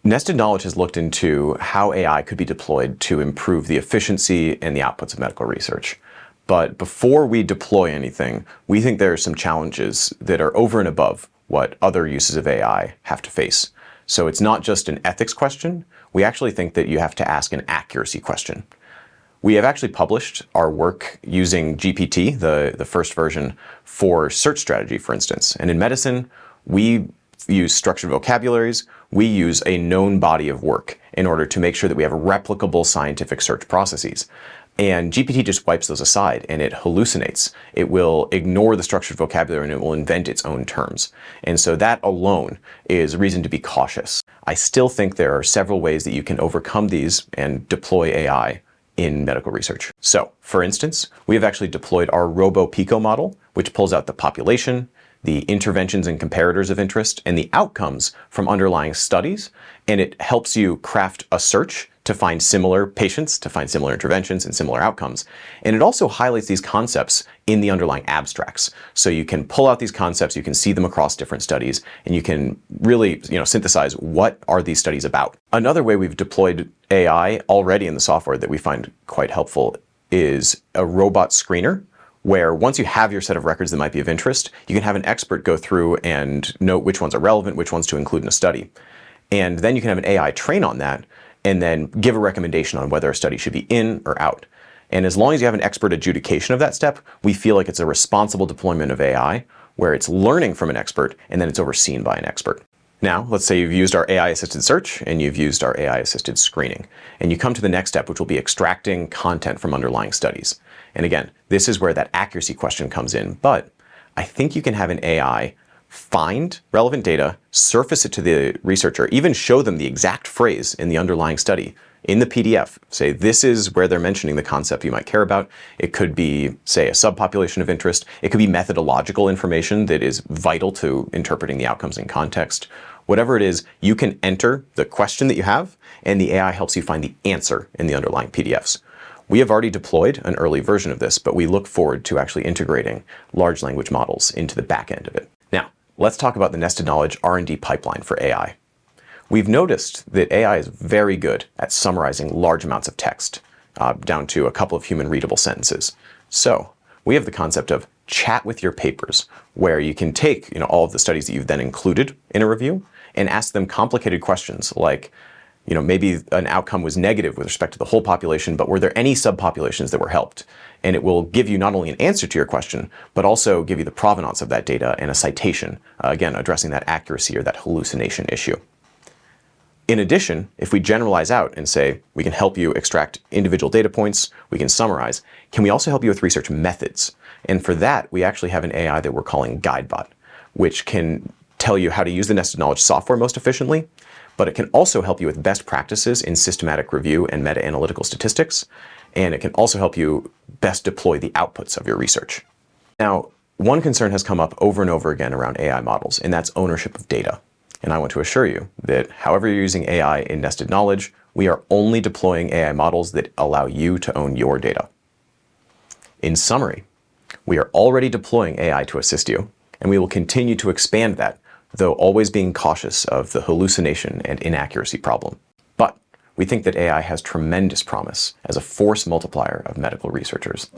Nested Knowledge has looked into how AI could be deployed to improve the efficiency and the outputs of medical research. But before we deploy anything, we think there are some challenges that are over and above what other uses of AI have to face. So it's not just an ethics question. We actually think that you have to ask an accuracy question. We have actually published our work using GPT, the first version, for search strategy, for instance. And in medicine, we use structured vocabularies. We use a known body of work in order to make sure that we have replicable scientific search processes. And GPT just wipes those aside and it hallucinates. It will ignore the structured vocabulary and it will invent its own terms. And so that alone is reason to be cautious. I still think there are several ways that you can overcome these and deploy AI in medical research. So, for instance, we have actually deployed our RoboPico model, which pulls out the population, the interventions and comparators of interest, and the outcomes from underlying studies, and it helps you craft a search to find similar patients, to find similar interventions and similar outcomes. And it also highlights these concepts in the underlying abstracts. So you can pull out these concepts, you can see them across different studies, and you can really, synthesize what are these studies about. Another way we've deployed AI already in the software that we find quite helpful is a robot screener, where once you have your set of records that might be of interest, you can have an expert go through and note which ones are relevant, which ones to include in a study. And then you can have an AI train on that and then give a recommendation on whether a study should be in or out. And as long as you have an expert adjudication of that step, we feel like it's a responsible deployment of AI where it's learning from an expert and then it's overseen by an expert. Now, let's say you've used our AI-assisted search and you've used our AI-assisted screening, and you come to the next step, which will be extracting content from underlying studies. And again, this is where that accuracy question comes in, but I think you can have an AI find relevant data, surface it to the researcher, even show them the exact phrase in the underlying study in the PDF. Say, this is where they're mentioning the concept you might care about. It could be, say, a subpopulation of interest. It could be methodological information that is vital to interpreting the outcomes in context. Whatever it is, you can enter the question that you have, and the AI helps you find the answer in the underlying PDFs. We have already deployed an early version of this, but we look forward to actually integrating large language models into the back end of it. Now, let's talk about the Nested Knowledge R&D pipeline for AI. We've noticed that AI is very good at summarizing large amounts of text, down to a couple of human-readable sentences. So we have the concept of chat with your papers, where you can take all of the studies that you've then included in a review and ask them complicated questions like, maybe an outcome was negative with respect to the whole population, but were there any subpopulations that were helped? And it will give you not only an answer to your question, but also give you the provenance of that data and a citation, again, addressing that accuracy or that hallucination issue. In addition, if we generalize out and say, we can help you extract individual data points, we can summarize, can we also help you with research methods? And for that, we actually have an AI that we're calling GuideBot, which can tell you how to use the Nested Knowledge software most efficiently, but it can also help you with best practices in systematic review and meta-analytical statistics, and it can also help you best deploy the outputs of your research. Now, one concern has come up over and over again around AI models, and that's ownership of data. And I want to assure you that however you're using AI in Nested Knowledge, we are only deploying AI models that allow you to own your data. In summary, we are already deploying AI to assist you, and we will continue to expand that, though always being cautious of the hallucination and inaccuracy problem. But we think that AI has tremendous promise as a force multiplier of medical researchers.